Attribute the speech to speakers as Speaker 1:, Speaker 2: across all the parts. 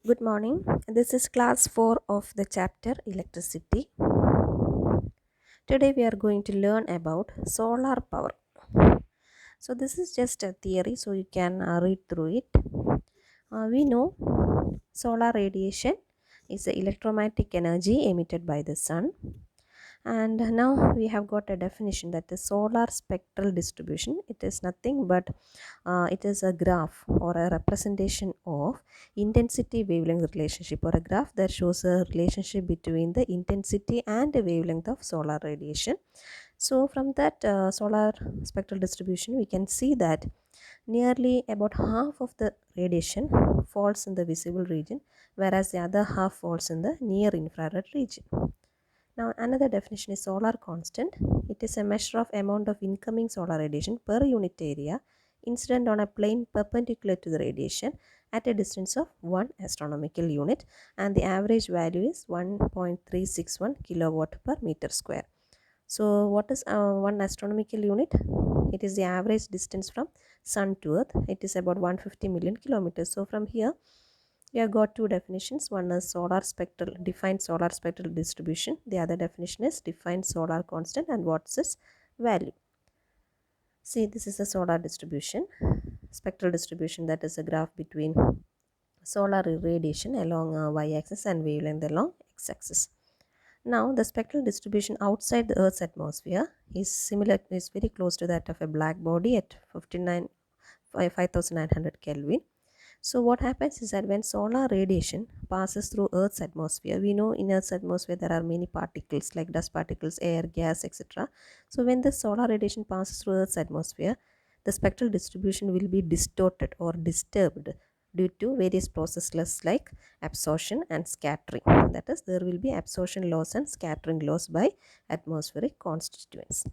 Speaker 1: Good morning. This is class 4 of the chapter Electricity. Today we are going to learn about solar power. So this is just a theory, so you can read through it. We know solar radiation is the electromagnetic energy emitted by the sun, and now we have got a definition, that the solar spectral distribution. It is nothing but it is a graph or a representation of intensity wavelength relationship, or a graph that shows a relationship between the intensity and the wavelength of solar radiation. So from that solar spectral distribution, we can see that nearly about half of the radiation falls in the visible region, whereas the other half falls in the near infrared region. Now another definition is solar constant. It is a measure of amount of incoming solar radiation per unit area incident on a plane perpendicular to the radiation at a distance of 1 astronomical unit, and the average value is 1.361 kilowatt per meter square. So what is 1 astronomical unit? It is the average distance from sun to earth. It is about 150 million kilometers. So from here we have got two definitions. One is solar spectral, defined solar spectral distribution. The other definition is defined solar constant, and what's its value. See, this is a solar distribution, spectral distribution, that is a graph between solar radiation along y-axis and wavelength along x-axis. Now the spectral distribution outside the Earth's atmosphere is very close to that of a black body at 5900 Kelvin. So what happens is that when solar radiation passes through Earth's atmosphere, we know in Earth's atmosphere there are many particles like dust particles, air, gas, etc. So when the solar radiation passes through Earth's atmosphere, the spectral distribution will be distorted or disturbed due to various processes like absorption and scattering. That is, there will be absorption loss and scattering loss by atmospheric constituents.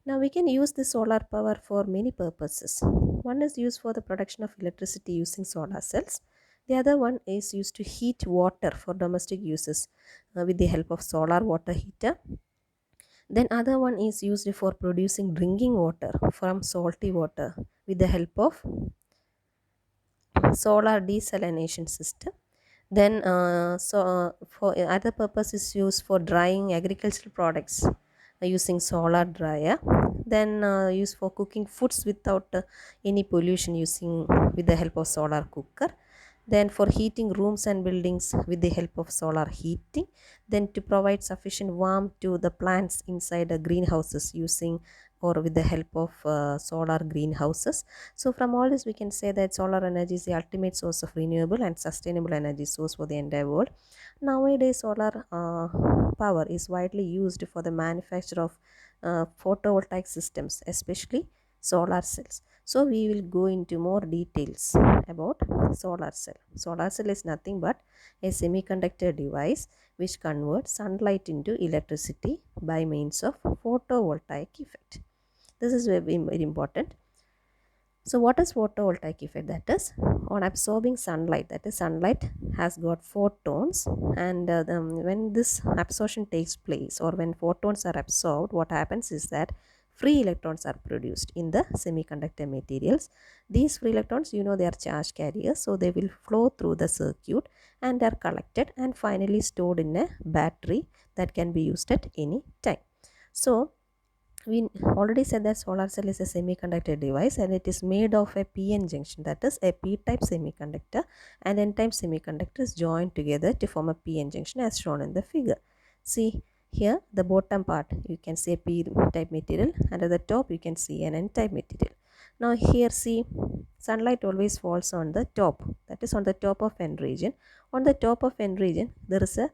Speaker 1: Now we can use the solar power for many purposes. One is used for the production of electricity using solar cells. The other one is used to heat water for domestic uses with the help of solar water heater. Then other one is used for producing drinking water from salty water with the help of solar desalination system. Then for other purpose is used for drying agricultural products using solar dryer. Then used for cooking foods without any pollution using with the help of solar cooker. Then for heating rooms and buildings with the help of solar heating. Then to provide sufficient warmth to the plants inside the greenhouses using or with the help of solar greenhouses. So from all this we can say that solar energy is the ultimate source of renewable and sustainable energy source for the entire world. Nowadays solar power is widely used for the manufacture of photovoltaic systems, especially solar cells. So we will go into more details about solar cell. Solar cell is nothing but a semiconductor device which converts sunlight into electricity by means of photovoltaic effect. This is very important. So what is photovoltaic effect? That is, on absorbing sunlight, that is sunlight has got photons, and when this absorption takes place or when photons are absorbed, what happens is that free electrons are produced in the semiconductor materials. These free electrons, you know, they are charge carriers, so they will flow through the circuit and are collected and finally stored in a battery that can be used at any time. So we already said that solar cell is a semiconductor device and it is made of a PN junction, that is a p-type semiconductor and n-type semiconductors joined together to form a PN junction as shown in the figure. See here, the bottom part you can see a p-type material and at the top you can see an n-type material. Now here see, sunlight always falls on the top, that is on the top of n region. On the top of n region there is a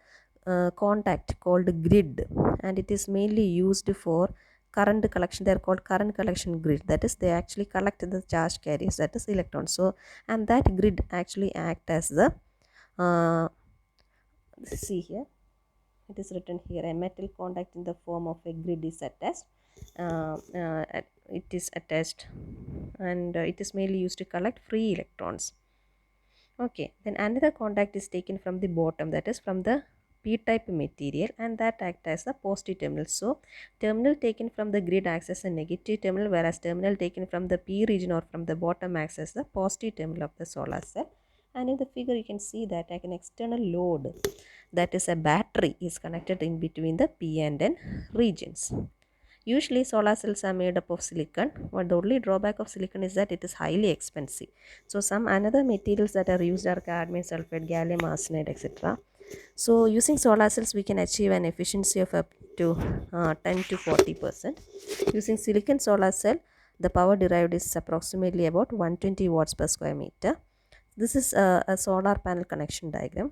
Speaker 1: contact called grid, and it is mainly used for current collection. They are called current collection grid, that is they actually collect the charge carriers, that is electrons. So and that grid actually act as the see here, it is written here, a metal contact in the form of a grid is attached. It is attached and it is mainly used to collect free electrons. Okay, then another contact is taken from the bottom, that is from the p-type material, and that acts as a positive terminal. So terminal taken from the grid acts as a negative terminal, whereas terminal taken from the p region or from the bottom acts as the positive terminal of the solar cell. And in the figure you can see that like an external load, that is a battery, is connected in between the p and n regions. Usually solar cells are made up of silicon, but the only drawback of silicon is that it is highly expensive. So some another materials that are used are cadmium sulfate, gallium arsenide, etc. So using solar cells we can achieve an efficiency of up to 10 to 40%. Using silicon solar cell, the power derived is approximately about 120 watts per square meter. This is a solar panel connection diagram.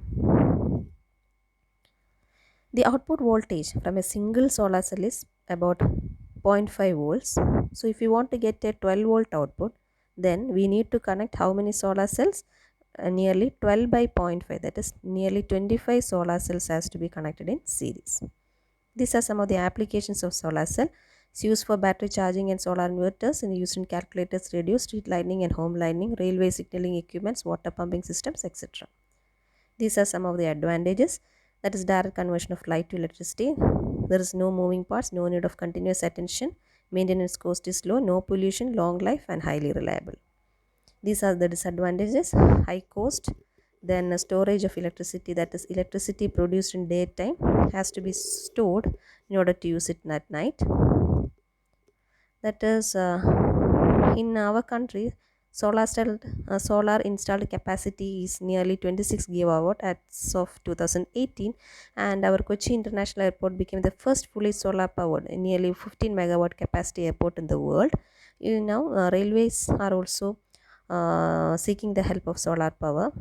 Speaker 1: The output voltage from a single solar cell is about 0.5 volts. So if you want to get a 12-volt output, then we need to connect how many solar cells? Nearly 12 by 0.5, that is nearly 25 solar cells has to be connected in series. These are some of the applications of solar cell. It's used for battery charging and solar inverters, and used in calculators, radio, street lighting and home lighting, railway signaling equipments, water pumping systems, etc. These are some of the advantages, that is direct conversion of light to electricity. There is no moving parts, no need of continuous attention, maintenance cost is low, no pollution, long life and highly reliable. These are the disadvantages: high cost, then storage of electricity, that is electricity produced in daytime has to be stored in order to use it at night. That is in our country, solar installed capacity is nearly 26 gigawatt as of 2018, and our Kochi International Airport became the first fully solar powered nearly 15 megawatt capacity airport in the world. Railways are also seeking the help of solar power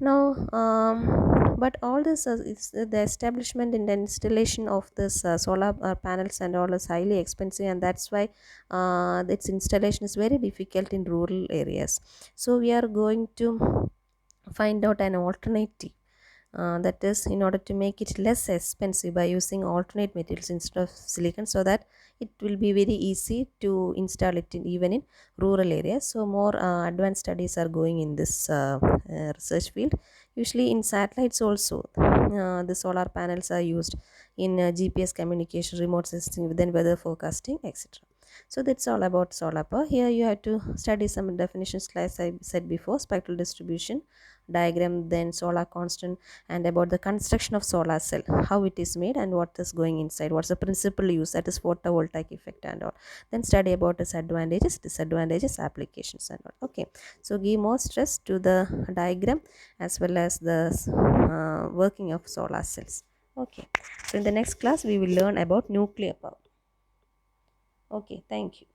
Speaker 1: now. But all this is the establishment and the installation of this solar panels and all is highly expensive, and that's why its installation is very difficult in rural areas. So we are going to find out an alternative, that is in order to make it less expensive by using alternate materials instead of silicon, so that it will be very easy to install it even in rural areas. So more advanced studies are going in this research field. Usually in satellites also the solar panels are used in GPS communication, remote sensing, then weather forecasting, etc. So that's all about solar power. Here you have to study some definitions like I said before: spectral distribution diagram, then solar constant, and about the construction of solar cell, how it is made and what is going inside, what's the principal use, that is photovoltaic effect and all. Then study about its advantages, disadvantages, applications and all. Okay, so give more stress to the diagram as well as the working of solar cells. Okay, so in the next class we will learn about nuclear power. Okay, thank you.